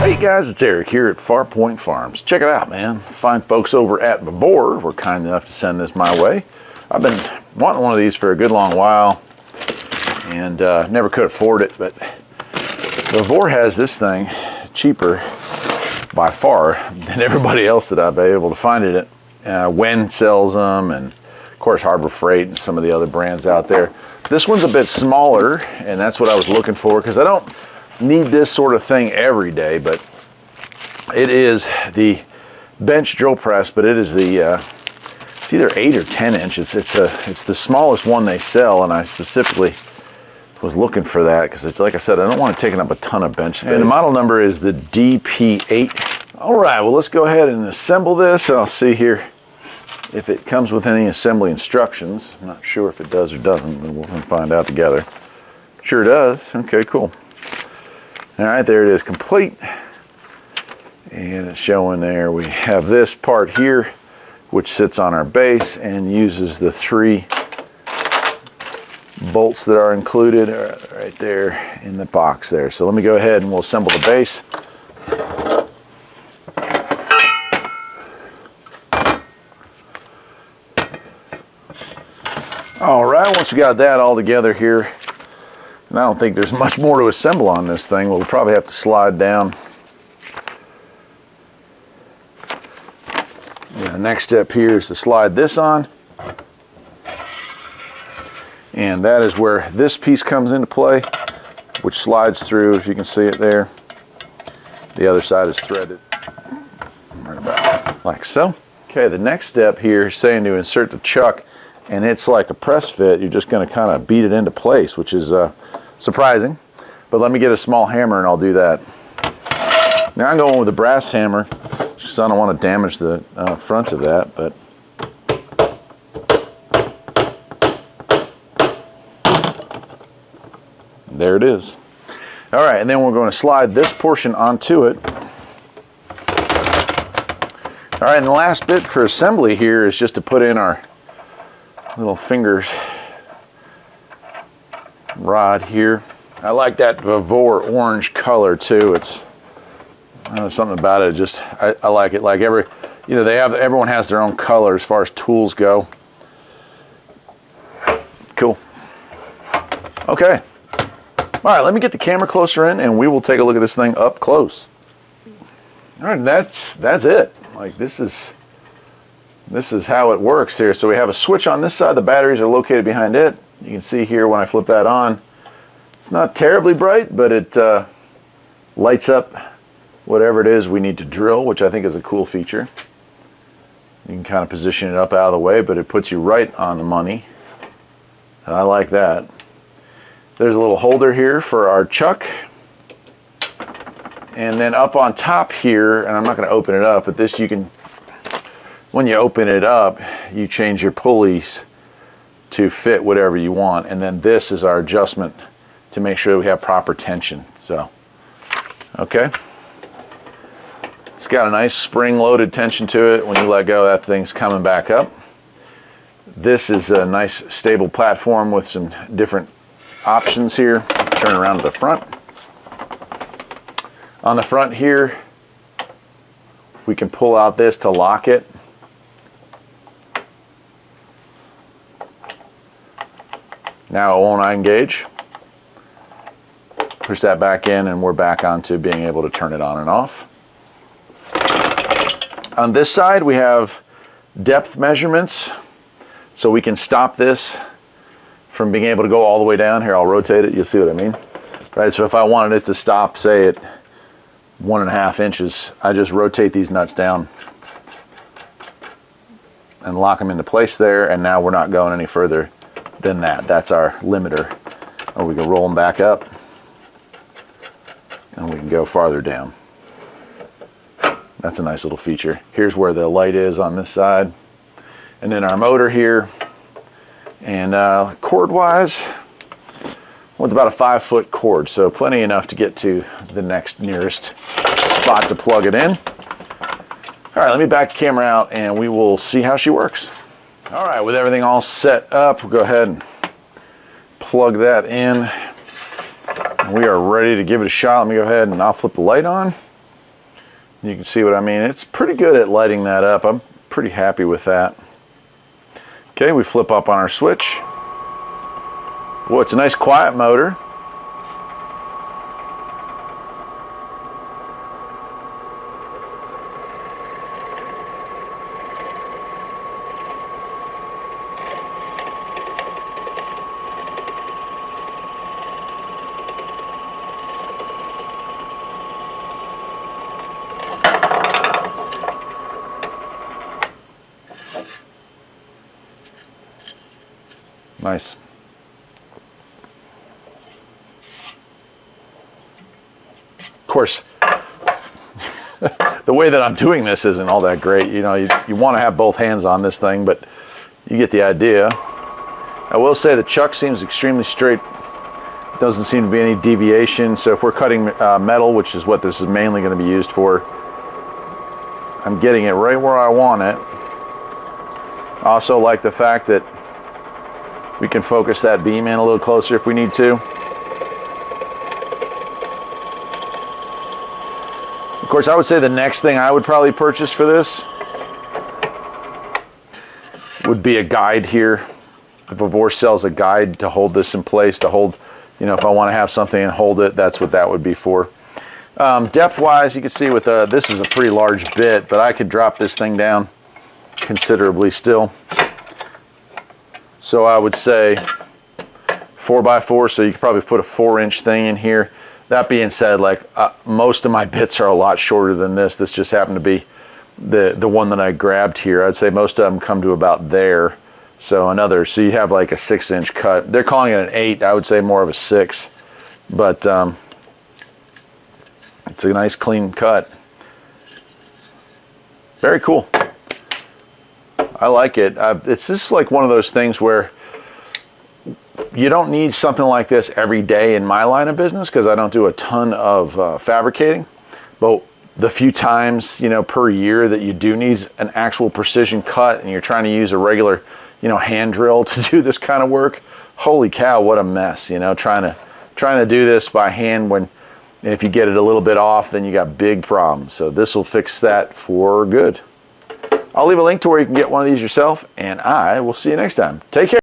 Hey guys, it's Eric here at Farpoint Farms. Check it out, man. Fine folks over at Vevor were kind enough to send this my way. I've been wanting one of these for a good long while and never could afford it, but Vevor has this thing cheaper by far than everybody else that I've been able to find it at. Wen sells them, and of course Harbor Freight and some of the other brands out there. This one's a bit smaller, and that's what I was looking for because I don't need this sort of thing every day, but it is the bench drill press, but it is the it's either 8 or 10 inches. It's the smallest one they sell, and I specifically was looking for that because it's like I said, I don't want it taking up a ton of bench space. And the model number is the DP8. All right, well, let's go ahead and assemble this. I'll see here if it comes with any assembly instructions. I'm not sure if it does or doesn't, but we'll find out together. Sure does. Okay, cool. All right, there it is, complete. And it's showing there we have this part here, which sits on our base and uses the 3 bolts that are included right there in the box there. So let me go ahead and we'll assemble the base. All right, once we got that all together here, and I don't think there's much more to assemble on this thing. We'll probably have to slide down. The next step here is to slide this on. And that is where this piece comes into play, which slides through, if you can see it there. The other side is threaded right about like so. Okay, the next step here is saying to insert the chuck, and it's like a press fit. You're just going to kind of beat it into place, which is surprising, but let me get a small hammer and I'll do that. Now I'm going with a brass hammer because I don't want to damage the front of that, but there it is. All right, and then we're going to slide this portion onto it. All right, and the last bit for assembly here is just to put in our little fingers rod here. I like that Vevor orange color too. It's, I don't know, something about it. Just I like it. Like everyone has their own color as far as tools go. Cool. Okay. All right, let me get the camera closer in, and we will take a look at this thing up close. All right, that's it. Like this is how it works here. So we have a switch on this side. The batteries are located behind it. You can see here when I flip that on, it's not terribly bright, but it lights up whatever it is we need to drill, which I think is a cool feature. You can kind of position it up out of the way, but it puts you right on the money. I like that. There's a little holder here for our chuck. And then up on top here, and I'm not going to open it up, but this you can, when you open it up, you change your pulleys to fit whatever you want, and then this is our adjustment to make sure we have proper tension. So, okay. It's got a nice spring-loaded tension to it. When you let go, that thing's coming back up. This is a nice stable platform with some different options here. Turn around to the front. On the front here, we can pull out this to lock it. Now it won't engage. Push that back in and we're back onto being able to turn it on and off. On this side we have depth measurements, so we can stop this from being able to go all the way down. Here, I'll rotate it, you'll see what I mean. Right, so if I wanted it to stop, say at 1.5 inches, I just rotate these nuts down and lock them into place there, and now we're not going any further than that. That's our limiter. Or we can roll them back up and we can go farther down. That's a nice little feature. Here's where the light is on this side. And then our motor here. And cord wise, with about a 5-foot cord, so plenty enough to get to the next nearest spot to plug it in. All right, let me back the camera out and we will see how she works. All right, with everything all set up, we'll go ahead and plug that in. We are ready to give it a shot. Let me go ahead and I'll flip the light on. You can see what I mean. It's pretty good at lighting that up. I'm pretty happy with that. Okay, we flip up on our switch. Boy, it's a nice quiet motor. Nice. Of course, the way that I'm doing this isn't all that great. You know, you want to have both hands on this thing, but you get the idea. I will say the chuck seems extremely straight. Doesn't seem to be any deviation. So if we're cutting metal, which is what this is mainly going to be used for, I'm getting it right where I want it. I also like the fact that we can focus that beam in a little closer if we need to. Of course, I would say the next thing I would probably purchase for this would be a guide here. The Vevor sells a guide to hold this in place, to hold, you know, if I want to have something and hold it, that's what that would be for. Depth-wise, you can see with this is a pretty large bit, but I could drop this thing down considerably still. So I would say 4x4, so you could probably put a 4-inch thing in here. That being said, like most of my bits are a lot shorter than this. This just happened to be the one that I grabbed here. I'd say most of them come to about there. So so you have like a 6-inch cut. They're calling it an 8. I would say more of a 6, but it's a nice clean cut. Very cool. I like it. It's just like one of those things where you don't need something like this every day in my line of business because I don't do a ton of fabricating. But the few times, you know, per year that you do need an actual precision cut and you're trying to use a regular, you know, hand drill to do this kind of work, holy cow, what a mess, you know, trying to do this by hand when if you get it a little bit off, then you got big problems. So this will fix that for good. I'll leave a link to where you can get one of these yourself, and I will see you next time. Take care.